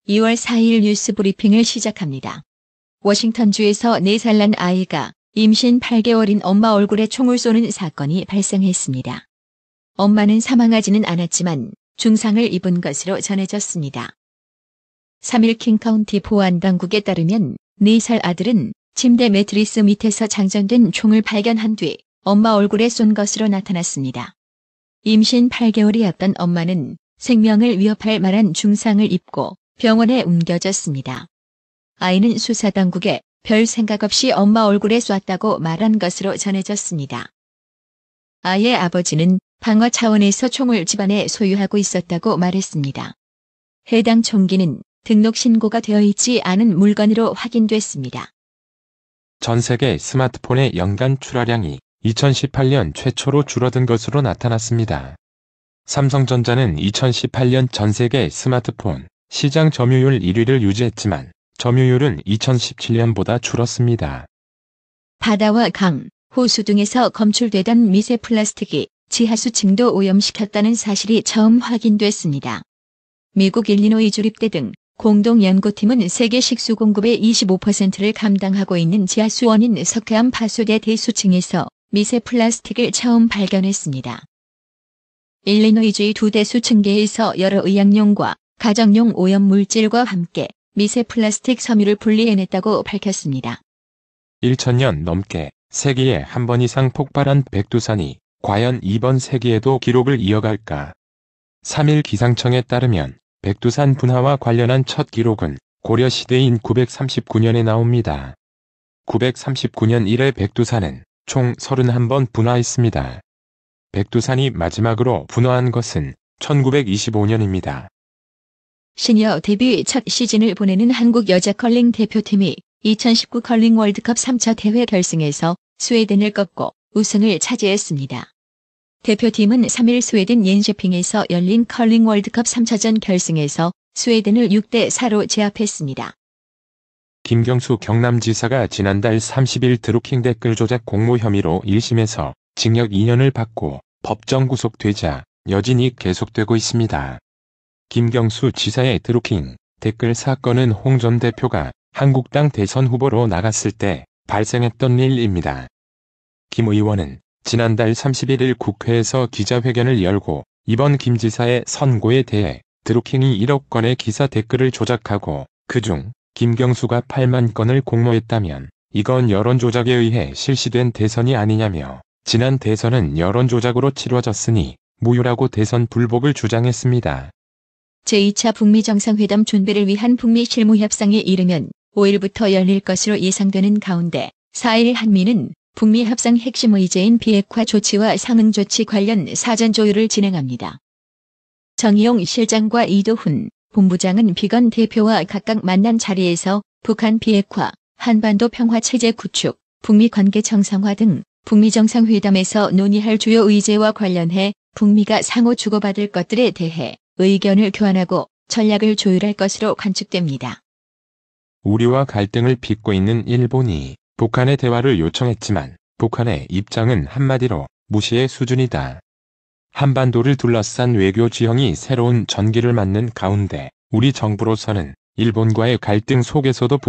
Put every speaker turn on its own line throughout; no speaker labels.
2월 4일 뉴스 브리핑을 시작합니다. 워싱턴주에서 4살 난 아이가 임신 8개월인 엄마 얼굴에 총을 쏘는 사건이 발생했습니다. 엄마는 사망하지는 않았지만 중상을 입은 것으로 전해졌습니다. 3일 킹카운티 보안당국에 따르면 4살 아들은 침대 매트리스 밑에서 장전된 총을 발견한 뒤 엄마 얼굴에 쏜 것으로 나타났습니다. 임신 8개월이었던 엄마는 생명을 위협할 만한 중상을 입고 병원에 옮겨졌습니다. 아이는 수사당국에 별 생각 없이 엄마 얼굴에 쐈다고 말한 것으로 전해졌습니다. 아이의 아버지는 방어 차원에서 총을 집안에 소유하고 있었다고 말했습니다. 해당 총기는 등록 신고가 되어 있지 않은 물건으로 확인됐습니다.
전 세계 스마트폰의 연간 출하량이 2018년 최초로 줄어든 것으로 나타났습니다. 삼성전자는 2018년 전 세계 스마트폰 시장 점유율 1위를 유지했지만 점유율은 2017년보다 줄었습니다.
바다와 강, 호수 등에서 검출되던 미세 플라스틱이 지하수층도 오염시켰다는 사실이 처음 확인됐습니다. 미국 일리노이 주립대 등 공동연구팀은 세계 식수 공급의 25%를 감당하고 있는 지하수 원인 석회암 파수대 대수층에서 미세 플라스틱을 처음 발견했습니다. 일리노이주의 두 대수층계에서 여러 의약용과 가정용 오염물질과 함께 미세 플라스틱 섬유를 분리해냈다고 밝혔습니다.
1000년 넘게 세기에 한 번 이상 폭발한 백두산이 과연 이번 세기에도 기록을 이어갈까? 3일 기상청에 따르면 백두산 분화와 관련한 첫 기록은 고려시대인 939년에 나옵니다. 939년 이래 백두산은 총 31번 분화했습니다. 백두산이 마지막으로 분화한 것은 1925년입니다.
시니어 데뷔 첫 시즌을 보내는 한국 여자 컬링 대표팀이 2019 컬링 월드컵 3차 대회 결승에서 스웨덴을 꺾고 우승을 차지했습니다. 대표팀은 3일 스웨덴 옌셰핑에서 열린 컬링 월드컵 3차전 결승에서 스웨덴을 6대4로 제압했습니다.
김경수 경남지사가 지난달 30일 드루킹 댓글 조작 공모 혐의로 1심에서 징역 2년을 받고 법정 구속되자 여진이 계속되고 있습니다. 김경수 지사의 드루킹 댓글 사건은 홍 전 대표가 한국당 대선 후보로 나갔을 때 발생했던 일입니다. 김 의원은 지난달 31일 국회에서 기자회견을 열고 이번 김 지사의 선고에 대해 드루킹이 1억 건의 기사 댓글을 조작하고 그중 김경수가 8만 건을 공모했다면 이건 여론조작에 의해 실시된 대선이 아니냐며 지난 대선은 여론조작으로 치러졌으니 무효라고 대선 불복을 주장했습니다.
제2차 북미 정상회담 준비를 위한 북미 실무협상이 이르면 5일부터 열릴 것으로 예상되는 가운데 4일 한미는 북미 협상 핵심 의제인 비핵화 조치와 상응 조치 관련 사전 조율을 진행합니다. 정의용 실장과 이도훈 본부장은 비건 대표와 각각 만난 자리에서 북한 비핵화, 한반도 평화체제 구축, 북미 관계 정상화 등 북미 정상회담에서 논의할 주요 의제와 관련해 북미가 상호 주고받을 것들에 대해 의견을 교환하고 전략을 조율할 것으로 관측됩니다.
우리와 갈등을 빚고 있는 일본이 북한의 대화를 요청했지만 북한의 입장은 한마디로 무시의 수준이다. 한반도를 둘러싼 외교 지형이 새로운 전기를 맞는 가운데 우리 정부로서는 일본과의 갈등 속에서도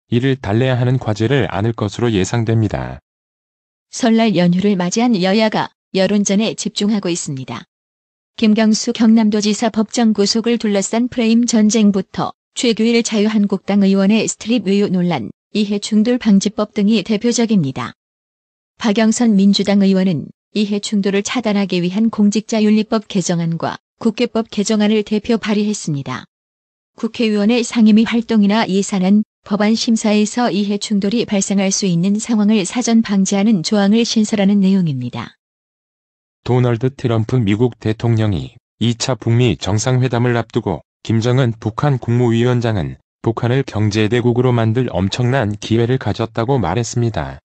이를 달래야 하는 과제를 안을 것으로 예상됩니다.
설날 연휴를 맞이한 여야가 여론전에 집중하고 있습니다. 김경수 경남도지사 법정 구속을 둘러싼 프레임 전쟁부터 최규일 자유한국당 의원의 스트립 의혹 논란, 이해충돌 방지법 등이 대표적입니다. 박영선 민주당 의원은 이해충돌을 차단하기 위한 공직자윤리법 개정안과 국회법 개정안을 대표 발의했습니다. 국회의원의 상임위 활동이나 예산안, 법안 심사에서 이해충돌이 발생할 수 있는 상황을 사전 방지하는 조항을 신설하는 내용입니다.
도널드 트럼프 미국 대통령이 2차 북미 정상회담을 앞두고 김정은 북한 국무위원장은 북한을 경제대국으로 만들 엄청난 기회를 가졌다고 말했습니다.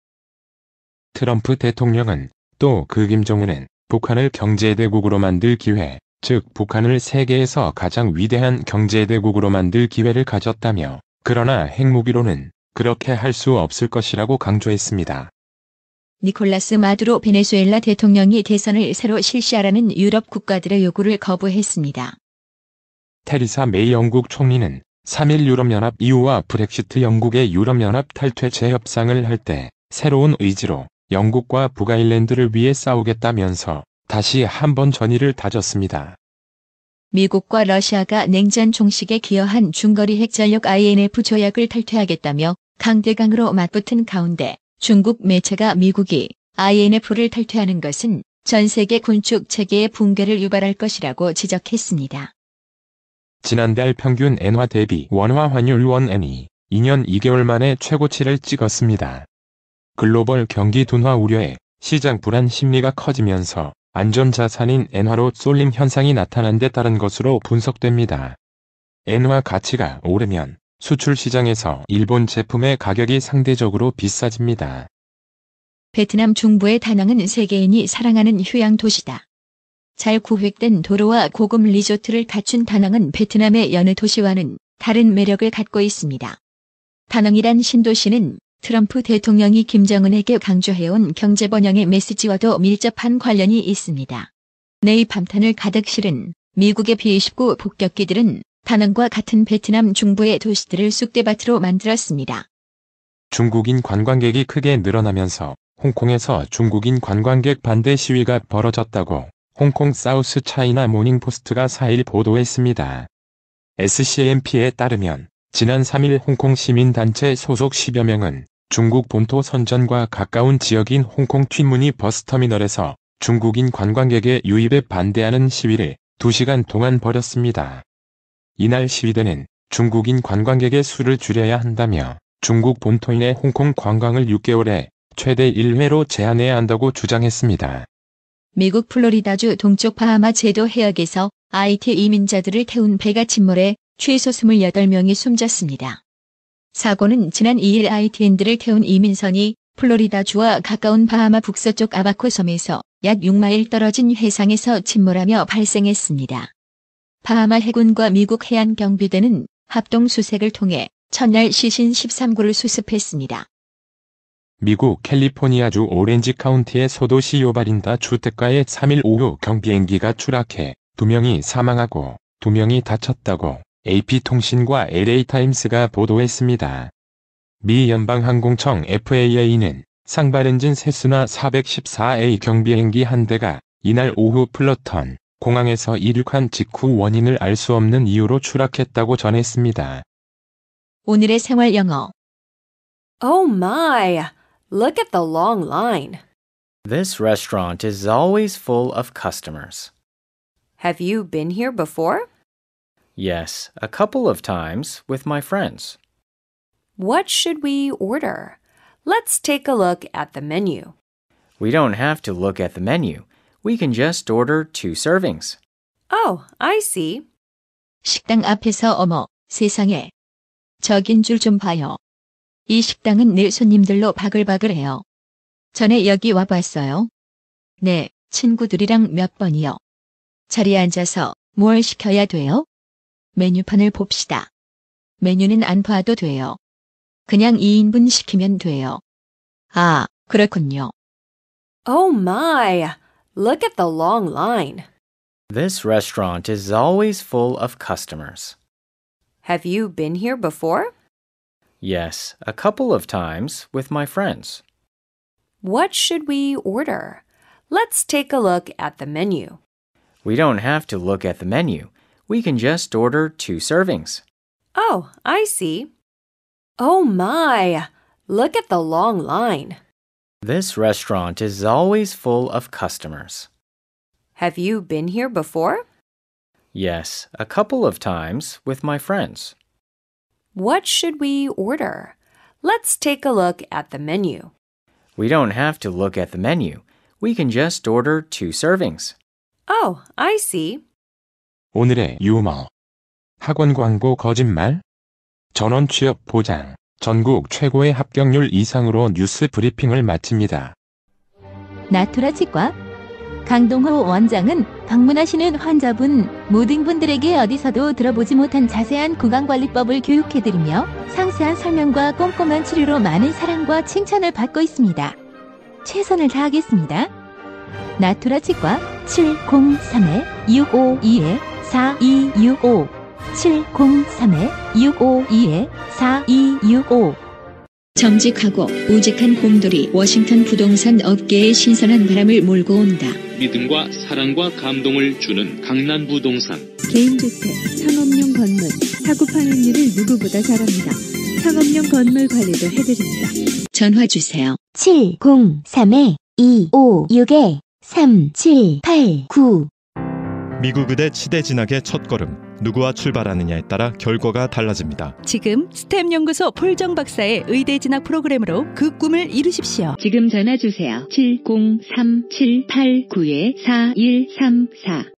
트럼프 대통령은 또 그 김정은은 북한을 경제대국으로 만들 기회, 즉 북한을 세계에서 가장 위대한 경제대국으로 만들 기회를 가졌다며 그러나 핵무기로는 그렇게 할 수 없을 것이라고 강조했습니다.
니콜라스 마두로 베네수엘라 대통령이 대선을 새로 실시하라는 유럽 국가들의 요구를 거부했습니다.
테리사 메이 영국 총리는 3일 유럽연합 EU와 브렉시트 영국의 유럽연합 탈퇴 재협상을 할 때 새로운 의지로 영국과 북아일랜드를 위해 싸우겠다면서 다시 한번 전의를 다졌습니다.
미국과 러시아가 냉전 종식에 기여한 중거리 핵전력 INF 조약을 탈퇴하겠다며 강대강으로 맞붙은 가운데 중국 매체가 미국이 INF를 탈퇴하는 것은 전 세계 군축 체계의 붕괴를 유발할 것이라고 지적했습니다.
지난달 평균 엔화 대비 원화 환율 원엔이 2년 2개월 만에 최고치를 찍었습니다. 글로벌 경기 둔화 우려에 시장 불안 심리가 커지면서 안전자산인 엔화로 쏠림 현상이 나타난 데 따른 것으로 분석됩니다. 엔화 가치가 오르면 수출 시장에서 일본 제품의 가격이 상대적으로 비싸집니다.
베트남 중부의 다낭은 세계인이 사랑하는 휴양 도시다. 잘 구획된 도로와 고급 리조트를 갖춘 다낭은 베트남의 여느 도시와는 다른 매력을 갖고 있습니다. 다낭이란 신도시는 트럼프 대통령이 김정은에게 강조해온 경제 번영의 메시지와도 밀접한 관련이 있습니다. 내의 밤탄을 가득 실은 미국의 B-29 폭격기들은 다낭과 같은 베트남 중부의 도시들을 쑥대밭으로 만들었습니다.
중국인 관광객이 크게 늘어나면서 홍콩에서 중국인 관광객 반대 시위가 벌어졌다고 홍콩 사우스 차이나 모닝포스트가 4일 보도했습니다. SCMP에 따르면 지난 3일 홍콩 시민단체 소속 10여 명은 중국 본토 선전과 가까운 지역인 홍콩 튀무니 버스터미널에서 중국인 관광객의 유입에 반대하는 시위를 2시간 동안 벌였습니다. 이날 시위대는 중국인 관광객의 수를 줄여야 한다며 중국 본토인의 홍콩 관광을 6개월에 최대 1회로 제한해야 한다고 주장했습니다.
미국 플로리다주 동쪽 바하마 제도 해역에서 IT 이민자들을 태운 배가 침몰해 최소 28명이 숨졌습니다. 사고는 지난 2일 ITN들을 태운 이민선이 플로리다주와 가까운 바하마 북서쪽 아바코 섬에서 약 6마일 떨어진 해상에서 침몰하며 발생했습니다. 바하마 해군과 미국 해안경비대는 합동 수색을 통해 첫날 시신 13구를 수습했습니다.
미국 캘리포니아주 오렌지 카운티의 소도시 요바린다 주택가에 3일 오후 경비행기가 추락해 2명이 사망하고 2명이 다쳤다고 AP통신과 LA타임스가 보도했습니다. 미 연방항공청 FAA는 상발 엔진 세스나 414A 경비행기 한 대가 이날 오후 플러턴 공항에서 이륙한 직후 원인을 알 수 없는 이유로 추락했다고 전했습니다.
오늘의 생활 영어.
Oh my! Look at the long line.
This restaurant is always full of customers.
Have you been here before?
Yes, a couple of times with my friends.
What should we order? Let's take a look at the menu.
We don't have to look at the menu. We can just order 2 servings.
Oh, I see.
식당 앞에서 어머, 세상에. 저긴 줄 좀 봐요. 이 식당은 늘 손님들로 바글바글해요. 전에 여기 와봤어요? 네, 친구들이랑 몇 번이요. 자리에 앉아서 뭘 시켜야 돼요? 메뉴판을 봅시다. 메뉴는 안 봐도 돼요. 그냥 2인분 시키면 돼요. 아, 그렇군요.
Oh my! Look at the long line.
This restaurant is always full of customers.
Have you been here before?
Yes, a couple of times with my friends.
What should we order? Let's take a look at the menu.
We don't have to look at the menu. We can just order 2 servings.
Oh, I see. Oh my! Look at the long line.
This restaurant is always full of customers.
Have you been here before?
Yes, a couple of times with my friends.
What should we order? Let's take a look at the menu.
We don't have to look at the menu. We can just order 2 servings.
Oh, I see.
오늘의 유머. 학원 광고 거짓말? 전원 취업 보장. 전국 최고의 합격률 이상으로 뉴스 브리핑을 마칩니다.
나투라 치과 강동호 원장은 방문하시는 환자분 모든 분들에게 어디서도 들어보지 못한 자세한 구강관리법을 교육해드리며 상세한 설명과 꼼꼼한 치료로 많은 사랑과 칭찬을 받고 있습니다. 최선을 다하겠습니다. 나투라 치과 703-652-4265
703-652-4265
정직하고 우직한 곰돌이 워싱턴 부동산 업계에 신선한 바람을 몰고 온다.
믿음과 사랑과 감동을 주는 강남부동산.
개인주택, 상업용 건물, 사고 판매율을 누구보다 잘합니다. 상업용 건물 관리도 해드립니다.
전화 주세요.
703-256-3789
미국 의대 치대 진학의 첫걸음. 누구와 출발하느냐에 따라 결과가 달라집니다.
지금 스템 연구소 폴정 박사의 의대 진학 프로그램으로 그 꿈을 이루십시오.
지금 전화 주세요. 703-789-4134